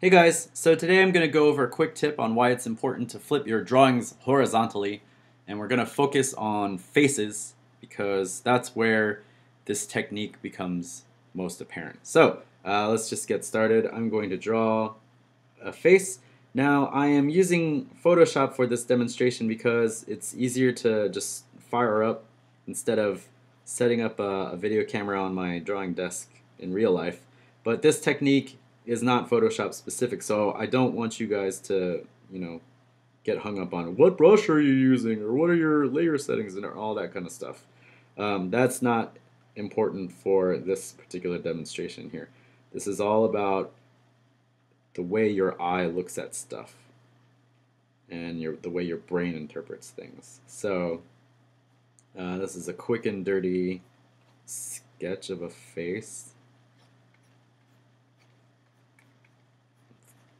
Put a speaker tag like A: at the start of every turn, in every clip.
A: Hey guys, so today I'm going to go over a quick tip on why it's important to flip your drawings horizontally, and we're going to focus on faces because that's where this technique becomes most apparent. So let's just get started. I'm going to draw a face. Now I am using Photoshop for this demonstration because it's easier to just fire up instead of setting up a video camera on my drawing desk in real life. But this technique is not Photoshop specific, so I don't want you guys to, get hung up on what brush are you using or what are your layer settings and all that kind of stuff. That's not important for this particular demonstration here. This is all about the way your eye looks at stuff and the way your brain interprets things. So this is a quick and dirty sketch of a face.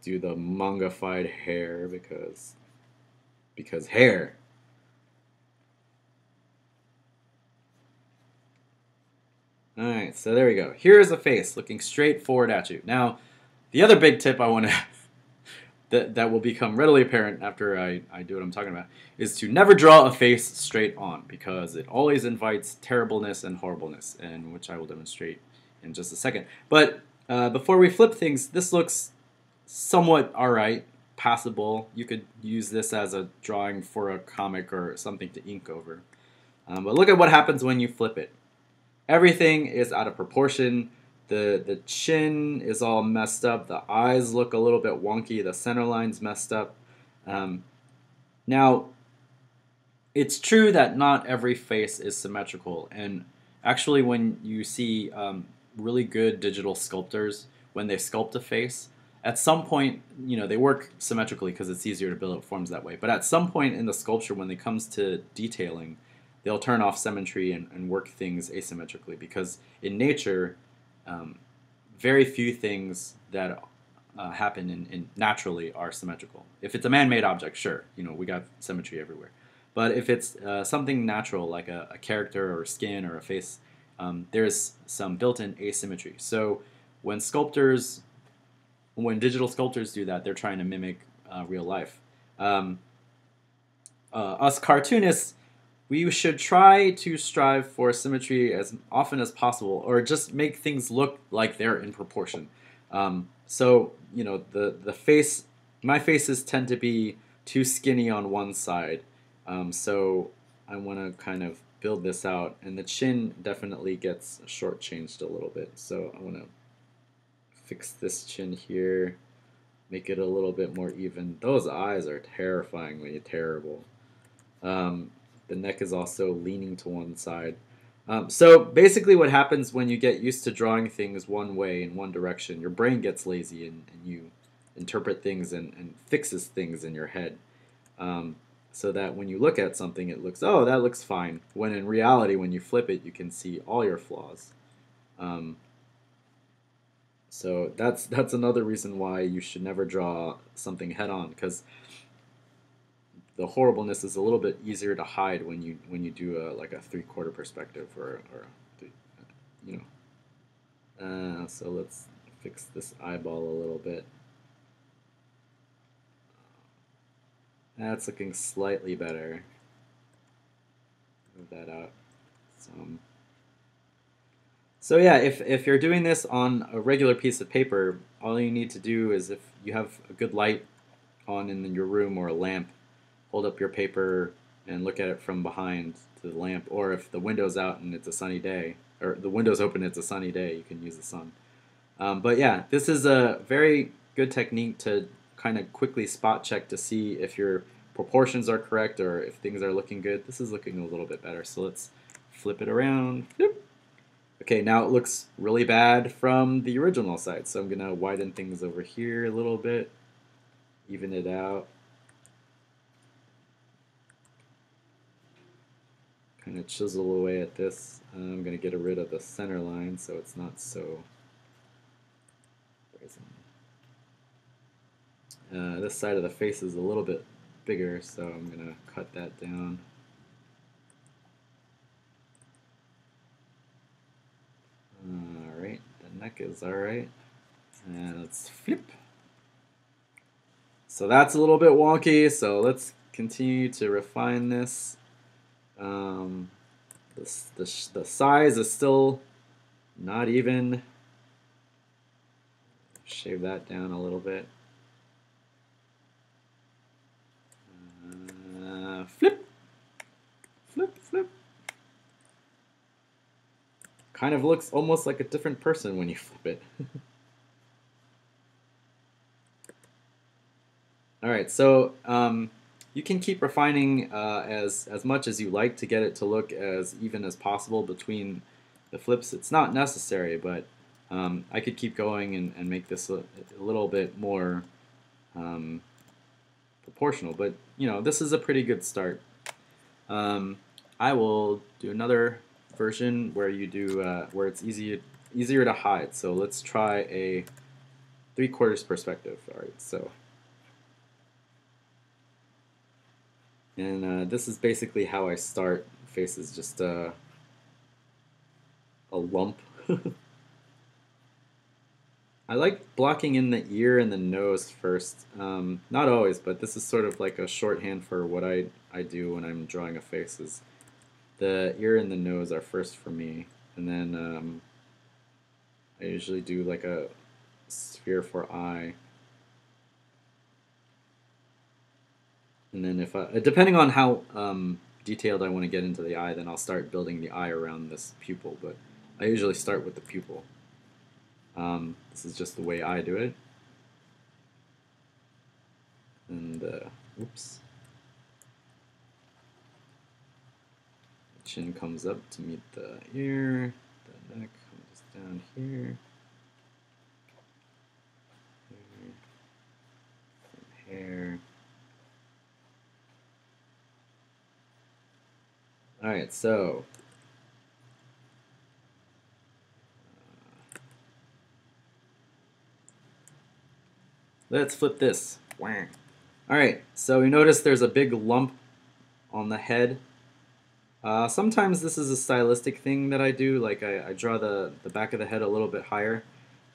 A: Do the mangified hair because hair. Alright, so there we go. Here's a face looking straight forward at you. Now, the other big tip I want to that will become readily apparent after I do what I'm talking about is to never draw a face straight on because it always invites terribleness and horribleness, and which I will demonstrate in just a second. But before we flip things, this looks somewhat alright, passable. You could use this as a drawing for a comic or something to ink over. But look at what happens when you flip it. Everything is out of proportion. The chin is all messed up. The eyes look a little bit wonky. The center line's messed up. Now, it's true that not every face is symmetrical. And actually, when you see really good digital sculptors, when they sculpt a face, at some point, they work symmetrically because it's easier to build up forms that way. But at some point in the sculpture, when it comes to detailing, they'll turn off symmetry and work things asymmetrically because in nature, very few things that happen in naturally are symmetrical. If it's a man-made object, sure, we got symmetry everywhere. But if it's something natural like a character or skin or a face, there's some built-in asymmetry. So when digital sculptors do that, they're trying to mimic real life. Us cartoonists, we should try to strive for symmetry as often as possible, or just make things look like they're in proportion. So the face, my faces tend to be too skinny on one side, so I want to kind of build this out, and the chin definitely gets shortchanged a little bit. So I want to fix this chin here, make it a little bit more even. Those eyes are terrifyingly terrible. The neck is also leaning to one side. So basically what happens when you get used to drawing things one way in one direction, your brain gets lazy and you interpret things and fixes things in your head. So that when you look at something, it looks, oh, that looks fine. When in reality, when you flip it, you can see all your flaws. So that's another reason why you should never draw something head on, because the horribleness is a little bit easier to hide when you do like a 3/4 perspective or you know. So let's fix this eyeball a little bit. That's looking slightly better. Move that out some. So yeah, if you're doing this on a regular piece of paper, all you need to do is, if you have a good light on in your room or a lamp, hold up your paper and look at it from behind to the lamp, or if the window's out and it's a sunny day, or the window's open and it's a sunny day, you can use the sun. But yeah, this is a very good technique to kind of quickly spot check to see if your proportions are correct or if things are looking good. This is looking a little bit better, so let's flip it around. Okay, now it looks really bad from the original side, so I'm going to widen things over here a little bit, even it out. Kind of chisel away at this. I'm going to get rid of the center line so it's not so brazen. This side of the face is a little bit bigger, so I'm going to cut that down. Alright, the neck is alright. And let's flip. So that's a little bit wonky, so let's continue to refine this. The size is still not even. Shave that down a little bit. Flip, flip, flip. Kind of looks almost like a different person when you flip it. All right, so you can keep refining as much as you like to get it to look as even as possible between the flips. It's not necessary, but I could keep going and make this a little bit more proportional. But you know, this is a pretty good start. I will do another version where you do where it's easier to hide. So let's try a 3/4 perspective. All right, so. And this is basically how I start. Face is just a lump. I like blocking in the ear and the nose first. Not always, but this is sort of like a shorthand for what I do when I'm drawing a face. Is the ear and the nose are first for me, and then I usually do like a sphere for eye. And then if depending on how detailed I want to get into the eye, then I'll start building the eye around this pupil. But I usually start with the pupil. This is just the way I do it. And oops, the chin comes up to meet the ear. The neck comes down here. Hair. All right, so let's flip this. All right, so you notice there's a big lump on the head. Sometimes this is a stylistic thing that I do, like I draw the back of the head a little bit higher,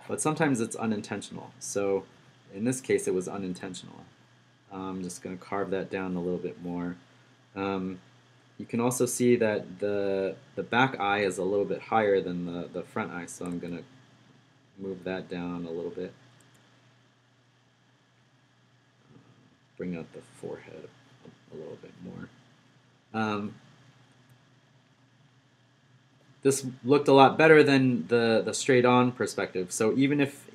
A: but sometimes it's unintentional. So in this case, it was unintentional. I'm just going to carve that down a little bit more. You can also see that the back eye is a little bit higher than the front eye, so I'm going to move that down a little bit. Bring out the forehead a little bit more. This looked a lot better than the straight-on perspective. So even if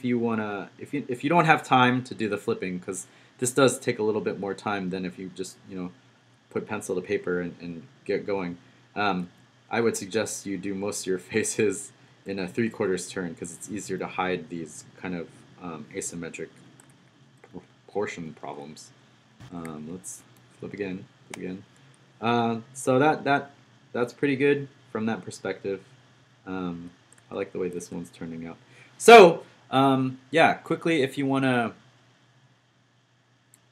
A: you wanna if you don't have time to do the flipping, because this does take a little bit more time than if you just put pencil to paper and get going. I would suggest you do most of your faces in a 3/4 turn because it's easier to hide these kind of asymmetric proportion problems. Let's flip again. So that's pretty good from that perspective. I like the way this one's turning out. So yeah, quickly, if you want to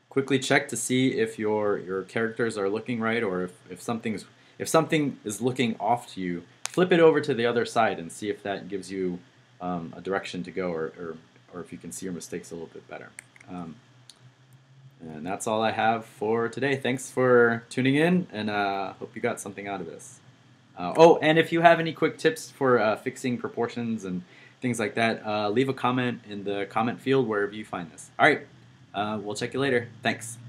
A: quickly check to see if your characters are looking right, or if something is looking off to you, flip it over to the other side and see if that gives you a direction to go, or if you can see your mistakes a little bit better. And that's all I have for today. Thanks for tuning in, and hope you got something out of this. Oh, and if you have any quick tips for fixing proportions and things like that, leave a comment in the comment field wherever you find this. All right, we'll check you later. Thanks.